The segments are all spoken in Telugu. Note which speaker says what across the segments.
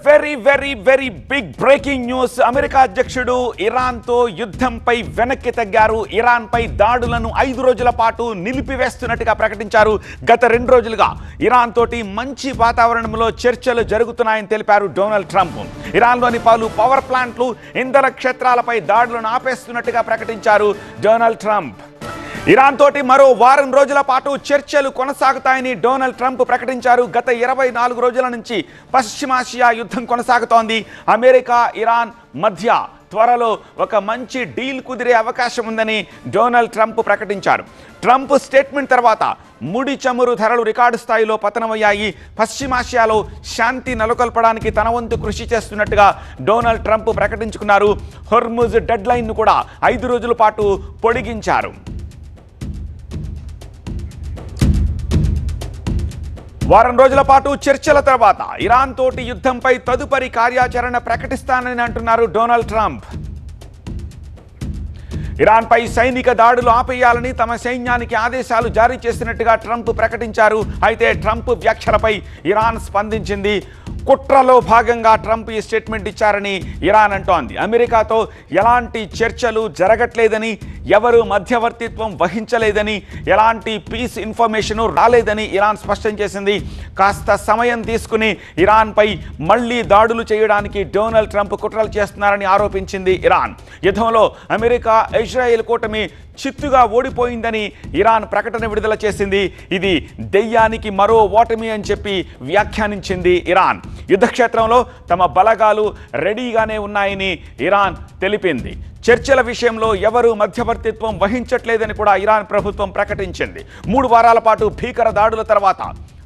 Speaker 1: Very big breaking news. America అధ్యక్షుడు ఇరాన్తో యుద్ధంపై వెనక్కి తగ్గారు. ఇరాన్పై దాడులను 5 రోజుల పాటు నిలిపివేస్తున్నట్టుగా ప్రకటించారు. గత 2 రోజులుగా ఇరాన్ తోటి మంచి వాతావరణంలో చర్చలు జరుగుతున్నాయని తెలిపారు డొనాల్డ్ ట్రంప్. ఇరాన్లోని పలు పవర్ ప్లాంట్లు, ఇంధన క్షేత్రాలపై దాడులను ఆపేస్తున్నట్టుగా ప్రకటించారు డొనాల్డ్ ట్రంప్. ఇరాన్ తోటి మరో వారం రోజుల పాటు చర్చలు కొనసాగుతాయని డొనాల్డ్ ట్రంప్ ప్రకటించారు. గత 24 రోజుల నుంచి పశ్చిమాసియా యుద్ధం కొనసాగుతోంది. అమెరికా, ఇరాన్ మధ్య త్వరలో ఒక మంచి డీల్ కుదిరే అవకాశం ఉందని డొనాల్డ్ ట్రంప్ ప్రకటించారు. ట్రంప్ స్టేట్మెంట్ తర్వాత ముడి చమురు ధరలు రికార్డు స్థాయిలో పతనమయ్యాయి. పశ్చిమాసియాలో శాంతి నెలకొల్పడానికి తన వంతు కృషి చేస్తున్నట్టుగా డొనాల్డ్ ట్రంప్ ప్రకటించుకున్నారు. హోర్ముజ్ డెడ్ లైన్ను కూడా 5 రోజుల పాటు పొడిగించారు. వారం రోజుల పాటు చర్చల తర్వాత ఇరాన్ తోటి యుద్ధంపై తదుపరి కార్యాచరణ ప్రకటిస్తానని అంటున్నారు డొనాల్డ్ ట్రంప్. ఇరాన్పై సైనిక దాడులు ఆపేయాలని తమ సైన్యానికి ఆదేశాలు జారీ చేసినట్టుగా ట్రంప్ ప్రకటించారు. అయితే ట్రంప్ వ్యాఖ్యలపై ఇరాన్ స్పందించింది. కుట్రలో భాగంగా ట్రంప్ ఈ స్టేట్మెంట్ ఇచ్చారని ఇరాన్ అంటోంది. అమెరికాతో ఎలాంటి చర్చలు జరగట్లేదని, ఎవరు మధ్యవర్తిత్వం వహించలేదని, ఎలాంటి పీస్ ఇన్ఫర్మేషను రాలేదని ఇరాన్ స్పష్టం చేసింది. కాస్త సమయం తీసుకుని ఇరాన్పై మళ్లీ దాడులు చేయడానికి డొనాల్డ్ ట్రంప్ కుట్రలు చేస్తున్నారని ఆరోపించింది ఇరాన్. యుద్ధంలో అమెరికా, ఇజ్రాయెల్ కూటమి చిత్తుగా ఓడిపోయిందని ఇరాన్ ప్రకటన విడుదల చేసింది. ఇది దెయ్యానికి మరో ఓటమి అని చెప్పి వ్యాఖ్యానించింది ఇరాన్. యుద్ధక్షేత్రంలో తమ బలగాలు రెడీగానే ఉన్నాయని ఇరాన్ తెలిపింది. చర్చల విషయంలో ఎవరు మధ్యవర్తిత్వం వహించట్లేదని కూడా ఇరాన్ ప్రభుత్వం ప్రకటించింది. 3 వారాల పాటు భీకర దాడుల తర్వాత,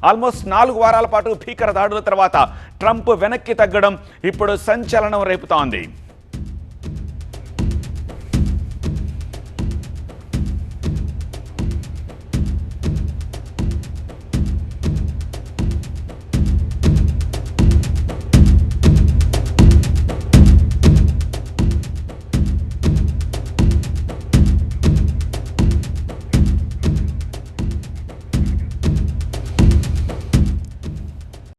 Speaker 1: ఆల్మోస్ట్ 4 వారాల పాటు భీకర దాడుల తర్వాత ట్రంప్ వెనక్కి తగ్గడం ఇప్పుడు సంచలనం రేపుతోంది.